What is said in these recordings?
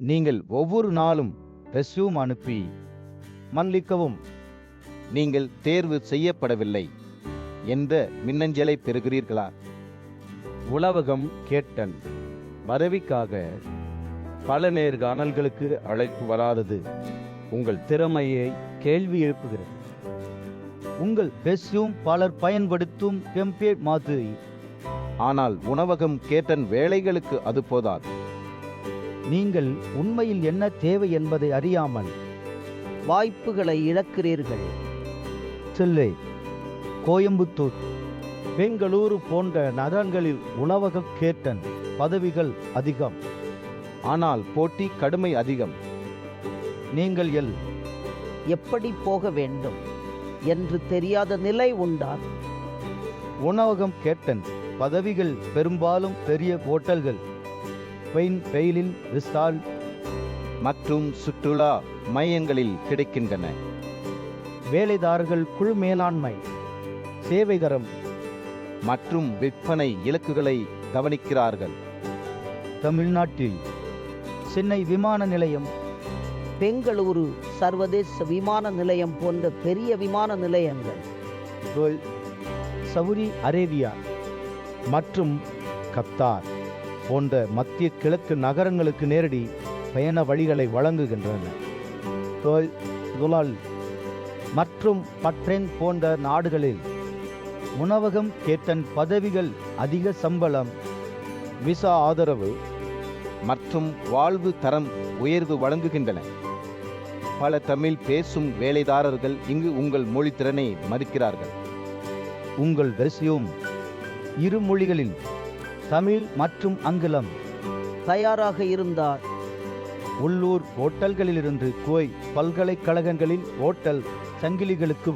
நீங்கள் ஒவ்வொரு நாளும் ரெஸ்யூம் அனுப்பி, மன்னிக்கவும், நீங்கள் தேர்வு செய்யப்படவில்லை என்ற மின்னஞ்சலை பெறுகிறீர்களா? உணவகம் கேட்டன் பதவிக்காக பல நேர்காணல்களுக்கு அழைப்பு வராதது உங்கள் திறமையை கேள்வி எழுப்புகிறது. உங்கள் ரெஸ்யூம் பலர் பயன்படுத்தும் டெம்ப்ளேட் மாதிரி. ஆனால் உணவகம் கேட்டன் வேலைகளுக்கு அது போதாது. நீங்கள் உண்மையில் என்ன தேவை என்பதை அறியாமல் வாய்ப்புகளை இழக்கிறீர்கள். சென்னை, கோயம்புத்தூர், பெங்களூரு போன்ற நகரங்களில் உணவகம் கேட்டன் பதவிகள் அதிகம். ஆனால் போட்டி கடுமை அதிகம். நீங்கள் எப்படி போக வேண்டும் என்று தெரியாத நிலை உண்டார். உணவகம் கேட்டன் பதவிகள் பெரும்பாலும் பெரிய ஹோட்டல்கள், பெயிலில் ரிசார்ட் மற்றும் சுற்றுலா மையங்களில் கிடைக்கின்றன. வேலைதாரர்கள் குழு மேலாண்மை, சேவைகரம் மற்றும் விற்பனை இலக்குகளை கவனிக்கிறார்கள். தமிழ்நாட்டில் சென்னை விமான நிலையம், பெங்களூரு சர்வதேச விமான நிலையம் போன்ற பெரிய விமான நிலையங்கள், சவுதி அரேபியா மற்றும் கத்தார் போன்ற மத்திய கிழக்கு நகரங்களுக்கு நேரடி பயண வழிகளை வழங்குகின்றன. மற்றும் பட்ரென் போன்ற நாடுகளில் உணவகம் கேட்டன் பதவிகள் அதிக சம்பளம், விசா ஆதரவு மற்றும் வாழ்வு தரம் உயர்வு வழங்குகின்றன. பல தமிழ் பேசும் வேலைதாரர்கள் இங்கு உங்கள் மொழி திறனை மதிக்கிறார்கள். உங்கள் ரெஸ்யூம் இரு மொழிகளில், தமிழ் மற்றும் ஆங்கிலம், தயாராக இருந்தார். உள்ளூர் ஹோட்டல்களிலிருந்து பல்கலைக்கழகங்களின் ஹோட்டல் சங்கிலிகளுக்கு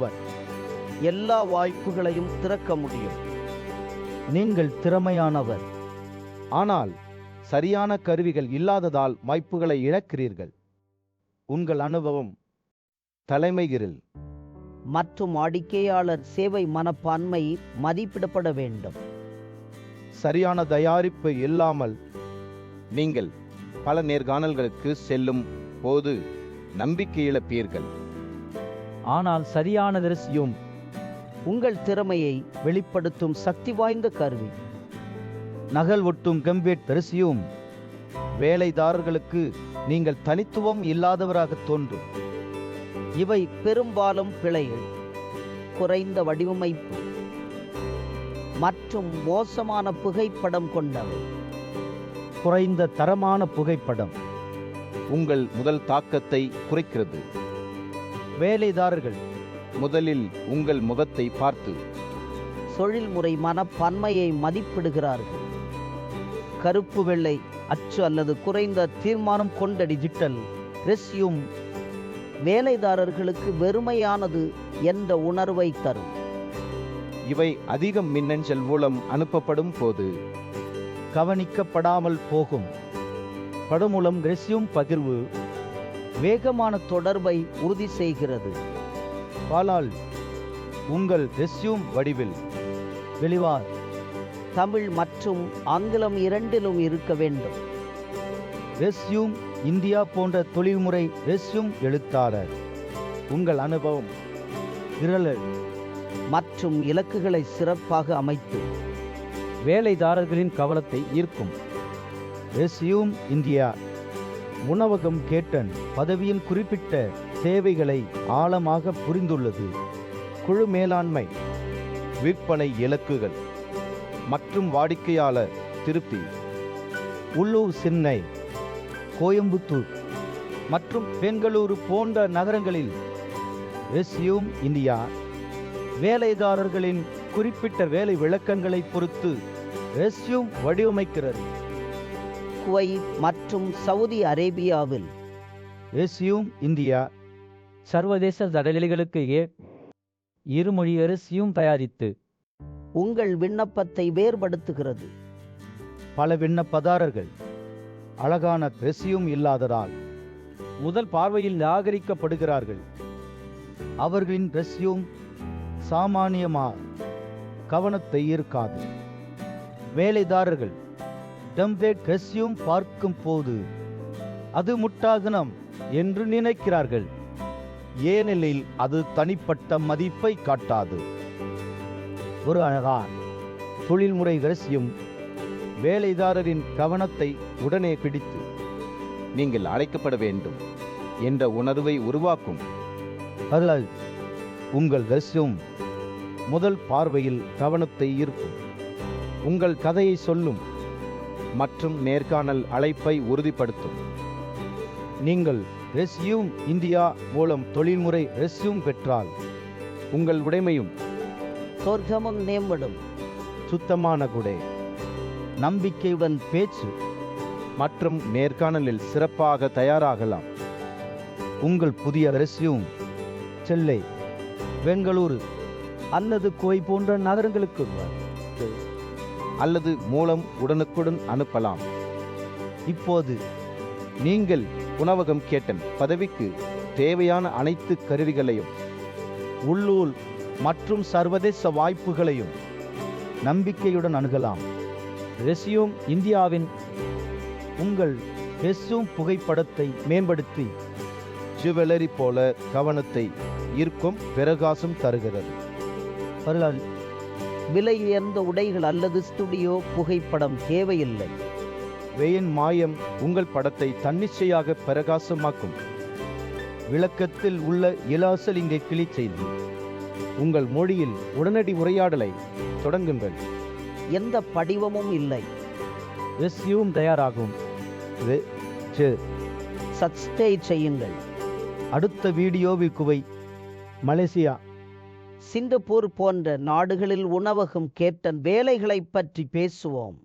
எல்லா வாய்ப்புகளையும் திறக்க முடியும். நீங்கள் திறமையானவர், ஆனால் சரியான கருவிகள் இல்லாததால் வாய்ப்புகளை இழக்கிறீர்கள். உங்கள் அனுபவம், தலைமைகிரில் மற்றும் வாடிக்கையாளர் சேவை மனப்பான்மை மதிப்பிடப்பட வேண்டும். சரியான தயாரிப்பு இல்லாமல் நீங்கள் பல நேர்காணல்களுக்கு செல்லும் போது நம்பிக்கை இழப்பீர்கள். ஆனால் சரியான ரெஸ்யூம் உங்கள் திறமையை வெளிப்படுத்தும் சக்தி வாய்ந்த கருவி. நகல் ஒட்டும் கம்பேட் ரெஸ்யூம் வேலைதாரர்களுக்கு நீங்கள் தனித்துவம் இல்லாதவராக தோன்றும். இவை பெரும்பாலும் பிழைகள், குறைந்த வடிவமைப்பு மற்றும் மோசமான புகைப்படம் கொண்டவை. குறைந்த தரமான புகைப்படம் உங்கள் முதல் தாக்கத்தை குறைக்கிறது. வேலைதாரர்கள் முதலில் உங்கள் முகத்தை பார்த்து தொழில்முறை மனப்பான்மையை மதிப்பிடுகிறார்கள். கருப்பு வெள்ளை அச்சு அல்லது குறைந்த தீர்மானம் கொண்ட டிஜிட்டல் ரெஸ்யூம் வேலைதாரர்களுக்கு வெறுமையானது என்ற உணர்வை தரும். இவை அதிகம் மின்னஞ்சல் மூலம் அனுப்பப்படும் போது கவனிக்கப்படாமல் போகும். படமூலம் ரெஸ்யூம் பகிர்வு வேகமான தொடர்பை உறுதி செய்கிறது. பாலால் உங்கள் ரெஸ்யூம் வடிவில் வெளிவார் தமிழ் மற்றும் ஆங்கிலம் இரண்டிலும் இருக்க வேண்டும். ரெஸ்யூம் இந்தியா போன்ற தொழில்முறை ரெஸ்யூம் எழுத்தாளர் உங்கள் அனுபவம், விரலல் மற்றும் இலக்குகளை சிறப்பாக அமைத்து வேலைதாரர்களின் கவனத்தை ஈர்க்கும். ரெஸ்யூம் இந்தியா உணவகம் கேட்டன் பதவியின் குறிப்பிட்ட தேவைகளை ஆழமாக புரிந்துள்ளது. குழு மேலாண்மை, விற்பனை இலக்குகள் மற்றும் வாடிக்கையாளர் திருப்தி. உள்ளூர் சென்னை, கோயம்புத்தூர் மற்றும் பெங்களூரு போன்ற நகரங்களில் ரெஸ்யூம் இந்தியா வேலைதாரர்களின் குறிப்பிட்ட வேலை விளக்கங்களை பொறுத்து ரெஸ்யூம் வடிவமைக்கிறது. குவைத் மற்றும் சவுதி அரேபியாவில் ரெஸ்யூம் இந்தியா சர்வதேச தடநிலைகளுக்கு இருமொழி ரெஸ்யூம் தயாரித்து உங்கள் விண்ணப்பத்தை வேறுபடுத்துகிறது. பல விண்ணப்பதாரர்கள் அழகான ரெஸ்யூம் இல்லாததால் முதல் பார்வையில் நிராகரிக்கப்படுகிறார்கள். அவர்களின் ரெஸ்யூம் சாமானியமாக கவனத்தை ஈர்க்காது. வேலைதாரர்கள் டெம்ப்ளேட் ரெஸ்யூம் பார்க்கும் போது அது முட்டாள்தனம் என்று நினைக்கிறார்கள். ஏனெனில் அது தனிப்பட்ட மதிப்பை காட்டாது. ஒரு அழகான தொழில்முறை ரகசியம் வேலைதாரரின் கவனத்தை உடனே பிடித்து நீங்கள் அழைக்கப்பட வேண்டும் என்ற உணர்வை உருவாக்கும். அல்லது உங்கள் ரகசியம் முதல் பார்வையில் கவனத்தை ஈர்க்கும். உங்கள் கதையை சொல்லும் மற்றும் நேர்காணல் அழைப்பை உறுதிப்படுத்தும். நீங்கள் ரெஸ்யூம் இந்தியா மூலம் தொழில்முறை ரெஸ்யூம் பெற்றால் உங்கள் உடைமையும் சொர்க்கமும் மேம்படும். சுத்தமான குடை, நம்பிக்கையுடன் பேச்சு மற்றும் நேர்காணலில் சிறப்பாக தயாராகலாம். உங்கள் புதிய ரெஸ்யூம் சென்னை, பெங்களூரு அல்லது கோவை போன்ற நகரங்களுக்கு அல்லது மூலம் உடனுக்குடன் அனுப்பலாம். இப்போது நீங்கள் உணவகம் கேட்டன் பதவிக்கு தேவையான அனைத்து கருவிகளையும் உள்ளூர் மற்றும் சர்வதேச வாய்ப்புகளையும் நம்பிக்கையுடன் அணுகலாம். ரெஸ்யூம் இந்தியாவின் உங்கள் ரெஸ்யூம் புகைப்படத்தை மேம்படுத்தி ஜுவல்லரி போல கவனத்தை ஈர்க்கும் பிரகாசம் தருகிறது. வரலாறு விலை உயர்ந்த உடைகள் அல்லது ஸ்டுடியோ புகைப்படம் தேவையில்லை. வெயின் மாயம் உங்கள் படத்தை தன்னிச்சையாக பிரகாசமாக்கும். விளக்கத்தில் உள்ள இலாசல் இங்கே கிளிக் செய்து உங்கள் மொழியில் உடனடி உரையாடலை தொடங்குங்கள். எந்த படிவமும் இல்லை. ரெஸ்யூம் தயாராகும். சப்ஸ்கிரைப் செய்யுங்கள். அடுத்த வீடியோவில் குவை, மலேசியா, சிங்கப்பூர் போன்ற நாடுகளில் உணவகம் கேட்டன் வேலைகளை பற்றி பேசுவோம்.